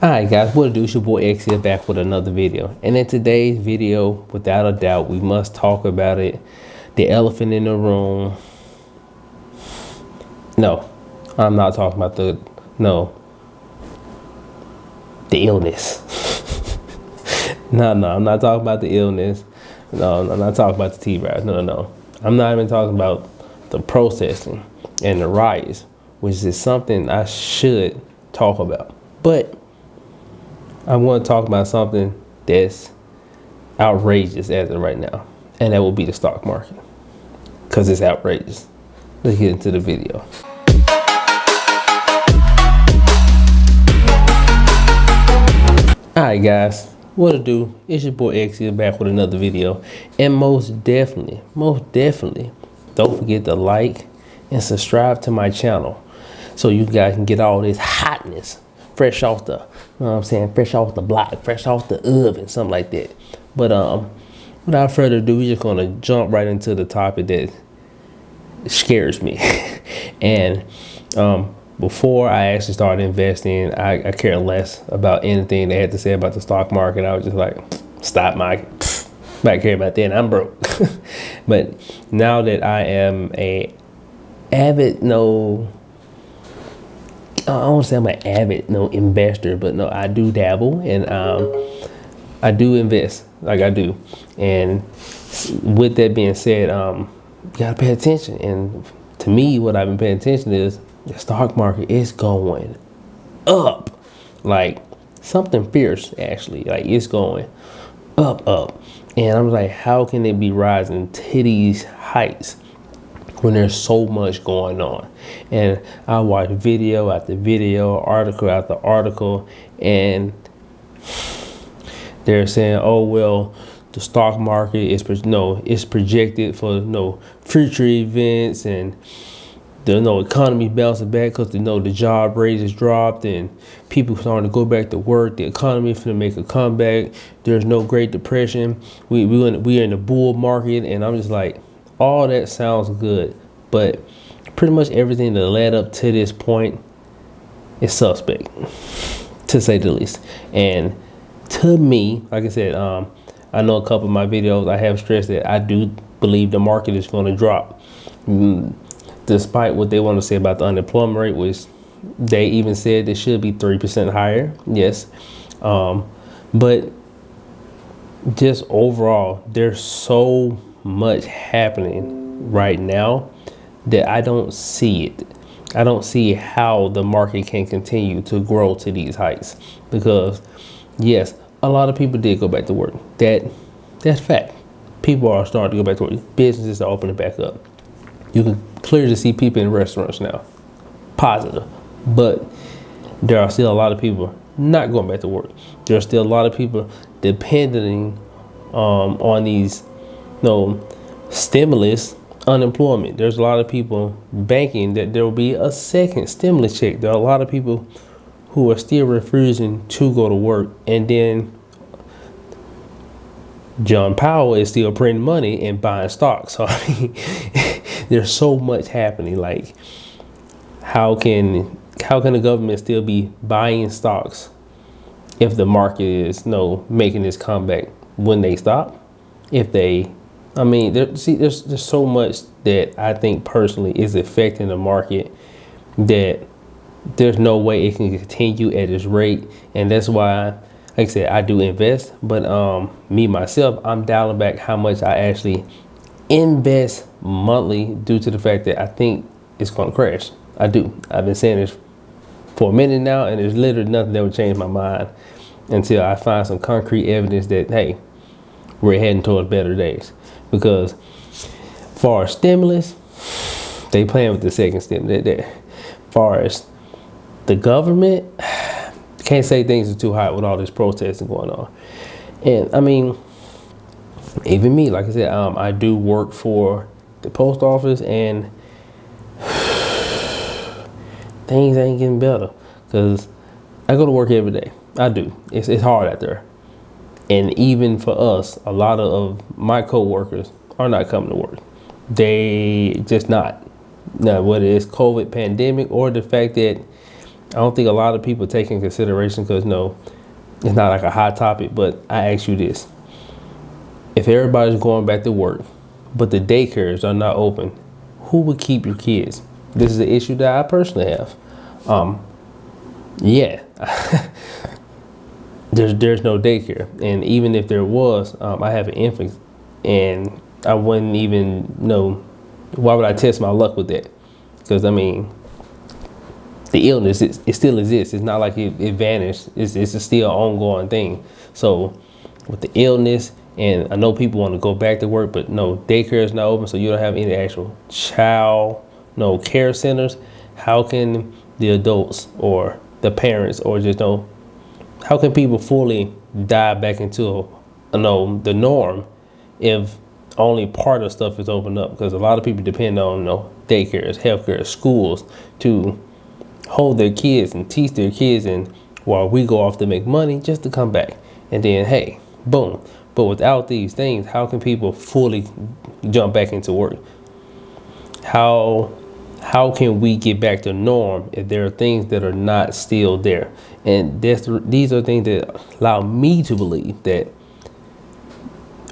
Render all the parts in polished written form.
Alright guys, what it do? It's your boy Exia back with another video. And in today's video, without a doubt, we must talk about it. The elephant in the room. No, I'm not talking about the illness. No, I'm not talking about the illness. No, I'm not talking about the T-Rise. No. I'm not even talking about the processing and the riots, which is something I should talk about. But I want to talk about something that's outrageous as of right now, and that will be the stock market, because it's outrageous. Let's get into the video. Alright guys, what it do? It's your boy Exia back with another video, and most definitely, don't forget to like and subscribe to my channel so you guys can get all this hotness fresh off the, you know what I'm saying, fresh off the block, fresh off the oven, something like that. But without further ado, we're just gonna jump right into the topic that scares me. And before I actually started investing, I care less about anything they had to say about the stock market. I was just like, stop, Mike. I care about that, and I'm broke. But now that I am a avid, I don't want to say I'm an avid investor, but no, I do dabble, and I do invest, like I do. And with that being said, you gotta pay attention. And to me, what I've been paying attention is the stock market is going up, like something fierce, actually. Like it's going up. And I'm like, how can it be rising to these heights when there's so much going on? And I watch video after video, article after article, and they're saying, oh well, the stock market is it's projected for future events, and the economy bouncing back because the job rate has dropped and people starting to go back to work. The economy is going to make a comeback. There's no Great Depression. We're in the bull market, and I'm just like, all that sounds good, but pretty much everything that led up to this point is suspect, to say the least. And to me, like I said, I know a couple of my videos I have stressed that I do believe the market is going to drop, despite what they want to say about the unemployment rate, which they even said it should be 3% higher. Yes, but just overall, there's so much happening right now that I don't see it. I don't see how the market can continue to grow to these heights, because yes, a lot of people did go back to work. That's fact. People are starting to go back to work. Businesses are opening back up. You can clearly see people in restaurants now. Positive. But there are still a lot of people not going back to work. There are still a lot of people depending on these stimulus unemployment. There's a lot of people banking that there will be a second stimulus check. There are a lot of people who are still refusing to go to work, and then John Powell is still printing money and buying stocks. So I mean, there's so much happening. Like, how can the government still be buying stocks if the market is making this comeback when they stop? There's so much that I think personally is affecting the market that there's no way it can continue at this rate. And that's why, like I said, I do invest, but me myself, I'm dialing back how much I actually invest monthly, due to the fact that I think it's going to crash. I do. I've been saying this for a minute now, and there's literally nothing that would change my mind until I find some concrete evidence that, hey, we're heading towards better days. Because far as stimulus, they playing with the second stimulus. Far as the government, can't say things are too hot with all this protesting going on. And I mean, even me, like I said, I do work for the post office, and things ain't getting better, because I go to work every day. I do. It's hard out there. And even for us, a lot of my co-workers are not coming to work. They just not. Now, whether it's COVID pandemic or the fact that I don't think a lot of people take in consideration because no, it's not like a hot topic. But I ask you this: if everybody's going back to work, but the daycares are not open, who would keep your kids? This is an issue that I personally have. Yeah, there's no daycare, and even if there was, I have an infant, and I wouldn't even know. Why would I test my luck with that? Because I mean, the illness it still exists. It's not like it vanished. It's still an ongoing thing. So with the illness, and I know people want to go back to work, but no, daycare is not open, so you don't have any actual child care centers. How can the adults or the parents or just how can people fully dive back into the norm if only part of stuff is opened up? Because a lot of people depend on daycares, healthcare, schools to hold their kids and teach their kids, and while we go off to make money just to come back, and then hey, boom. But without these things, how can people fully jump back into work? How can we get back to norm if there are things that are not still there? And these are things that allow me to believe that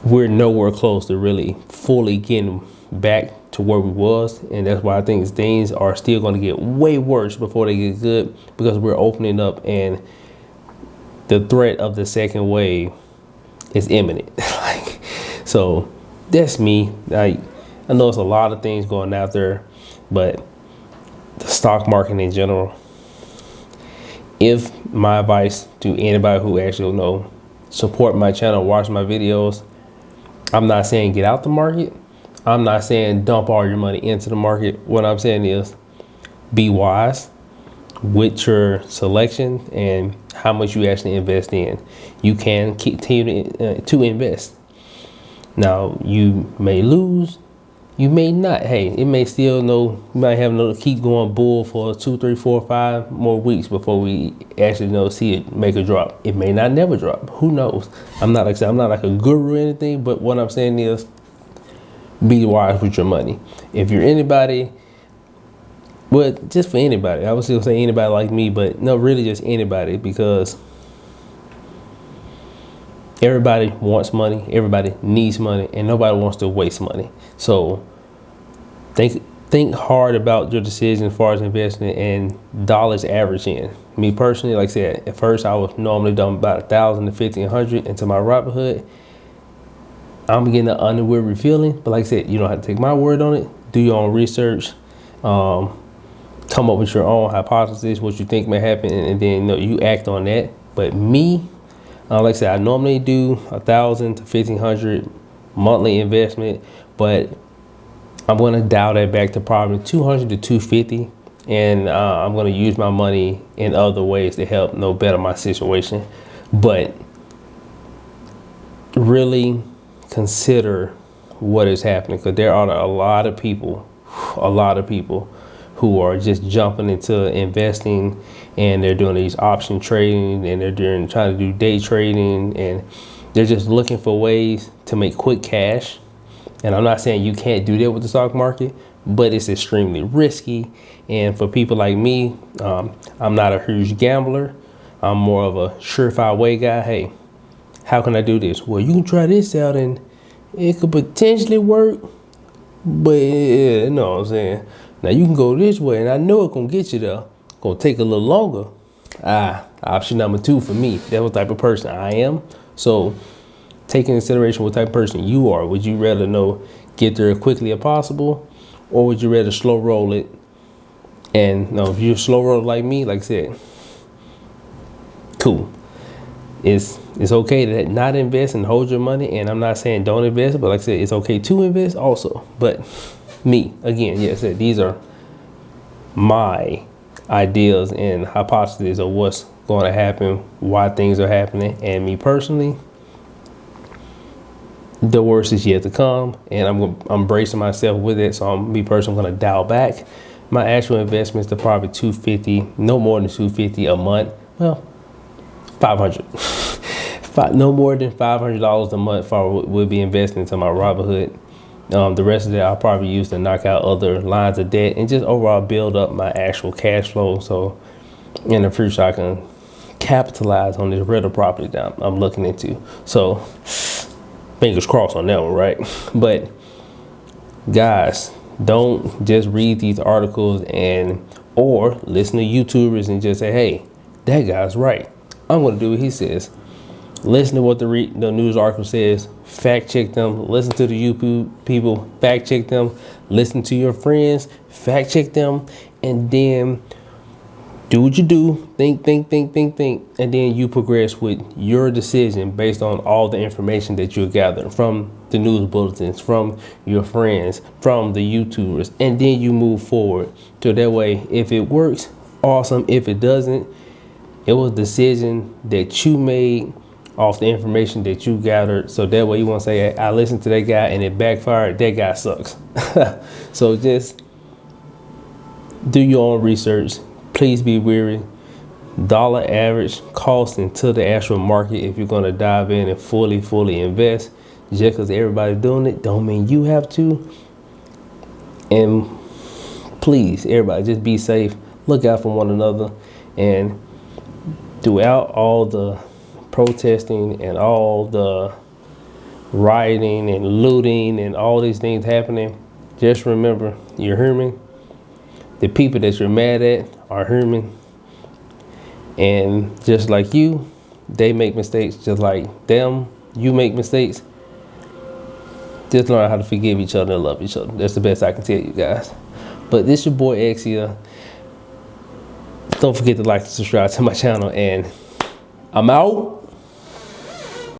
we're nowhere close to really fully getting back to where we was. And that's why I think things are still going to get way worse before they get good, because we're opening up and the threat of the second wave is imminent. So that's me. I know it's a lot of things going out there, but the stock market in general, if my advice to anybody who actually support my channel, watch my videos, I'm not saying get out the market. I'm not saying dump all your money into the market. What I'm saying is be wise with your selection and how much you actually invest in. You can continue to invest. Now, you may lose, you may not. Hey, it may still you might have to keep going bull for 2, 3, 4, 5 more weeks before we actually see it make a drop. It may not never drop. Who knows? I'm not like a guru or anything, but what I'm saying is be wise with your money. If you're anybody, well, just for anybody, I was still say anybody like me, but no, really just anybody, because everybody wants money, everybody needs money, and nobody wants to waste money. So think hard about your decision as far as investing and dollars average in. Me personally, like I said, at first I was normally done about 1,000 to 1,500 into my Robinhood. I'm getting an unweary feeling, but like I said, you don't have to take my word on it. Do your own research. Come up with your own hypothesis, what you think may happen, and then you act on that. But me, like I said, I normally do 1,000 to 1,500 monthly investment, but I'm going to dial that back to probably 200 to 250, and I'm going to use my money in other ways to help better my situation. But really consider what is happening, because there are a lot of people who are just jumping into investing, and they're doing these option trading, and they're trying to do day trading, and they're just looking for ways to make quick cash. And I'm not saying you can't do that with the stock market, but it's extremely risky. And for people like me, I'm not a huge gambler. I'm more of a surefire way guy. Hey, how can I do this? Well, you can try this out and it could potentially work, but you know what I'm saying? Now you can go this way, and I know it's gonna get you there. It's gonna take a little longer. Option number 2 for me. That's what type of person I am. So take into consideration what type of person you are. Would you rather get there as quickly as possible, or would you rather slow roll it? And if you're slow roll like me, like I said, cool. It's okay to not invest and hold your money, and I'm not saying don't invest, but like I said, it's okay to invest also. But me, again, yes, these are my ideas and hypotheses of what's going to happen, why things are happening, and me personally, the worst is yet to come, and I'm bracing myself with it. So I'm going to dial back my actual investments to probably 250, no more than 250 a month. Well, 500. No more than $500 a month will be invested into my Robinhood. The rest of that I'll probably use to knock out other lines of debt and just overall build up my actual cash flow. So in the future I can capitalize on this rental property that I'm looking into. So fingers crossed on that one, right? But guys, don't just read these articles or listen to YouTubers and just say, hey, that guy's right, I'm going to do what he says. Listen to what the news article says, fact check them, listen to the YouTube people, fact check them, listen to your friends, fact check them, and then do what you do, think, and then you progress with your decision based on all the information that you're gathering from the news bulletins, from your friends, from the YouTubers, and then you move forward. So that way, if it works, awesome. If it doesn't, it was a decision that you made off the information that you gathered. So that way you won't say, I listened to that guy and it backfired, that guy sucks. So just do your own research. Please be wary. Dollar average cost into the actual market if you're going to dive in and fully invest. Just because everybody's doing it don't mean you have to. And please, everybody, just be safe. Look out for one another. And throughout all the protesting and all the rioting and looting and all these things happening, just remember, you're human. The people that you're mad at are human. And just like you, they make mistakes. Just like them, you make mistakes. Just learn how to forgive each other and love each other. That's the best I can tell you guys. But this your boy Exia. Don't forget to like and subscribe to my channel, and I'm out.